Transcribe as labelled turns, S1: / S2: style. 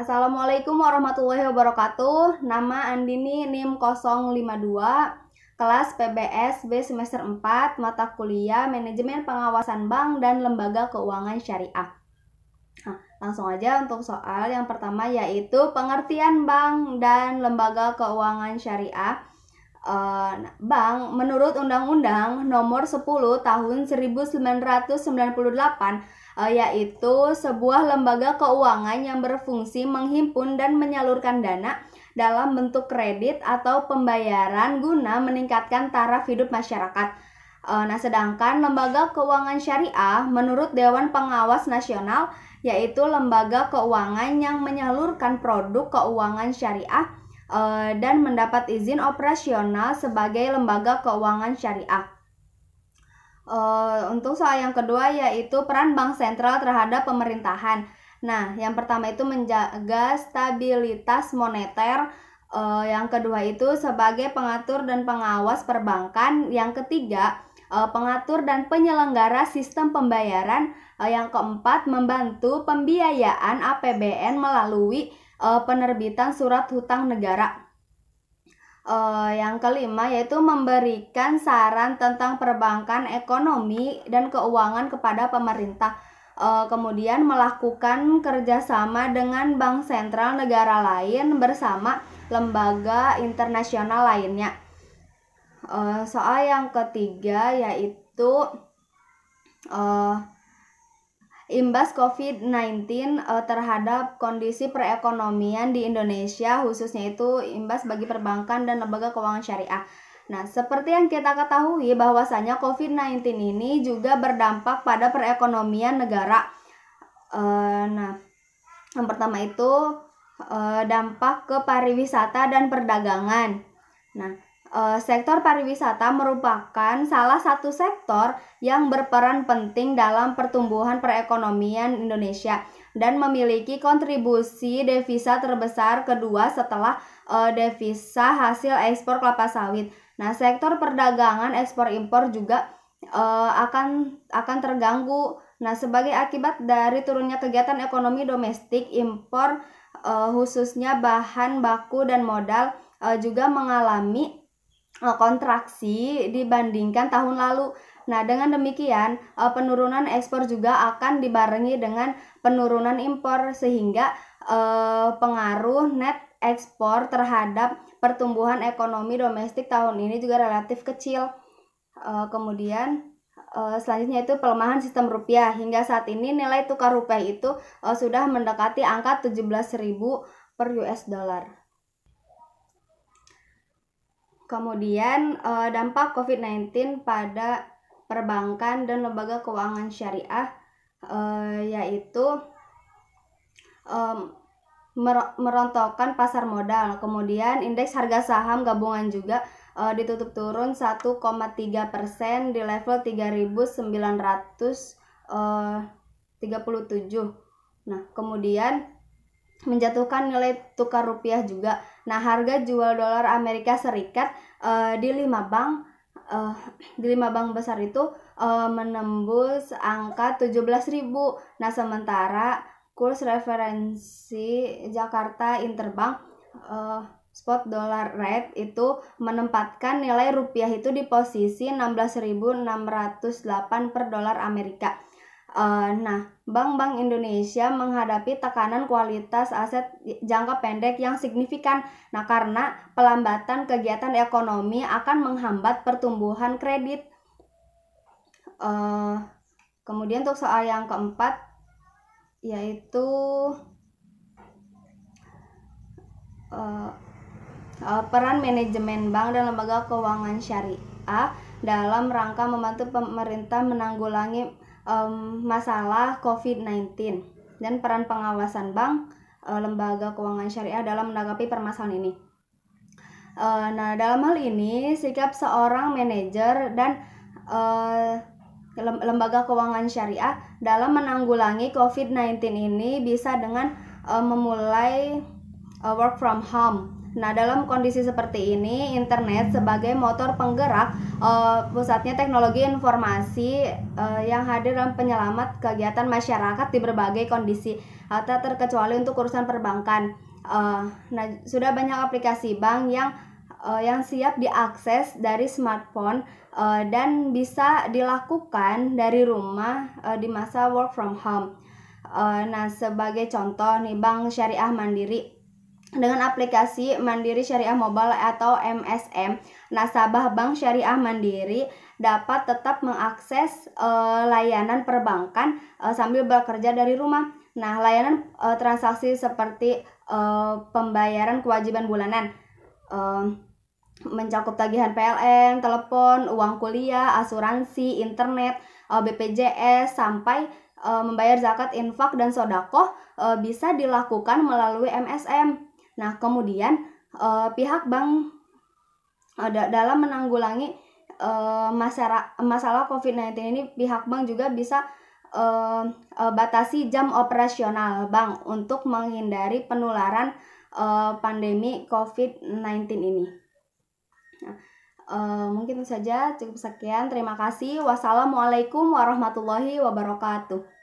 S1: Assalamualaikum warahmatullahi wabarakatuh. Nama Andini NIM 052, kelas PBS B semester 4, mata kuliah Manajemen Pengawasan Bank dan Lembaga Keuangan Syariah. Langsung aja untuk soal yang pertama, yaitu pengertian bank dan lembaga keuangan syariah. Bank menurut Undang-Undang Nomor 10 Tahun 1998 yaitu sebuah lembaga keuangan yang berfungsi menghimpun dan menyalurkan dana dalam bentuk kredit atau pembayaran guna meningkatkan taraf hidup masyarakat. Sedangkan lembaga keuangan syariah menurut Dewan Pengawas Nasional yaitu lembaga keuangan yang menyalurkan produk keuangan syariah dan mendapat izin operasional sebagai lembaga keuangan syariah. Untuk soal yang kedua, yaitu peran bank sentral terhadap pemerintahan. Yang pertama itu menjaga stabilitas moneter, yang kedua itu sebagai pengatur dan pengawas perbankan, yang ketiga pengatur dan penyelenggara sistem pembayaran, yang keempat membantu pembiayaan APBN melalui penerbitan surat hutang negara. Yang kelima yaitu memberikan saran tentang perbankan, ekonomi, dan keuangan kepada pemerintah. Kemudian melakukan kerjasama dengan bank sentral negara lain bersama lembaga internasional lainnya. Soal yang ketiga yaitu imbas COVID-19 terhadap kondisi perekonomian di Indonesia, khususnya itu imbas bagi perbankan dan lembaga keuangan syariah. Seperti yang kita ketahui bahwasanya COVID-19 ini juga berdampak pada perekonomian negara. Yang pertama itu dampak ke pariwisata dan perdagangan. Sektor pariwisata merupakan salah satu sektor yang berperan penting dalam pertumbuhan perekonomian Indonesia dan memiliki kontribusi devisa terbesar kedua setelah devisa hasil ekspor kelapa sawit. Sektor perdagangan ekspor impor juga akan terganggu. Sebagai akibat dari turunnya kegiatan ekonomi domestik, impor khususnya bahan baku dan modal juga mengalami kontraksi dibandingkan tahun lalu. Dengan demikian penurunan ekspor juga akan dibarengi dengan penurunan impor sehingga pengaruh net ekspor terhadap pertumbuhan ekonomi domestik tahun ini juga relatif kecil. Kemudian selanjutnya itu pelemahan sistem rupiah. Hingga saat ini nilai tukar rupiah itu sudah mendekati angka 17.000 per US dollar. Kemudian dampak COVID-19 pada perbankan dan lembaga keuangan syariah yaitu merontokkan pasar modal. Kemudian indeks harga saham gabungan juga ditutup turun 1,3% di level 3.937. Kemudian menjatuhkan nilai tukar rupiah juga. Harga jual dolar Amerika Serikat di 5 bank besar itu menembus angka 17.000. Sementara kurs referensi Jakarta Interbank spot dollar rate itu menempatkan nilai rupiah itu di posisi 16.608 per dolar Amerika. Bank-bank Indonesia menghadapi tekanan kualitas aset jangka pendek yang signifikan. Karena pelambatan kegiatan ekonomi akan menghambat pertumbuhan kredit. Kemudian untuk soal yang keempat yaitu peran manajemen bank dan lembaga keuangan syariah dalam rangka membantu pemerintah menanggulangi masalah COVID-19 dan peran pengawasan bank, lembaga keuangan syariah dalam menanggapi permasalahan ini. Dalam hal ini sikap seorang manajer dan lembaga keuangan syariah dalam menanggulangi COVID-19 ini bisa dengan memulai work from home. Nah, dalam kondisi seperti ini, internet sebagai motor penggerak pusatnya teknologi informasi yang hadir dalam penyelamat kegiatan masyarakat di berbagai kondisi, tak terkecuali untuk urusan perbankan. Nah, sudah banyak aplikasi bank yang siap diakses dari smartphone dan bisa dilakukan dari rumah di masa work from home. Nah, sebagai contoh nih, Bank Syariah Mandiri dengan aplikasi Mandiri Syariah Mobile atau MSM, nasabah Bank Syariah Mandiri dapat tetap mengakses layanan perbankan sambil bekerja dari rumah. Nah, layanan transaksi seperti pembayaran kewajiban bulanan, mencakup tagihan PLN, telepon, uang kuliah, asuransi, internet, BPJS, sampai membayar zakat, infak, dan sodakoh bisa dilakukan melalui MSM. Nah, kemudian pihak bank dalam menanggulangi masalah COVID-19 ini, pihak bank juga bisa batasi jam operasional bank untuk menghindari penularan pandemi COVID-19 ini. Nah, mungkin saja cukup sekian. Terima kasih. Wassalamualaikum warahmatullahi wabarakatuh.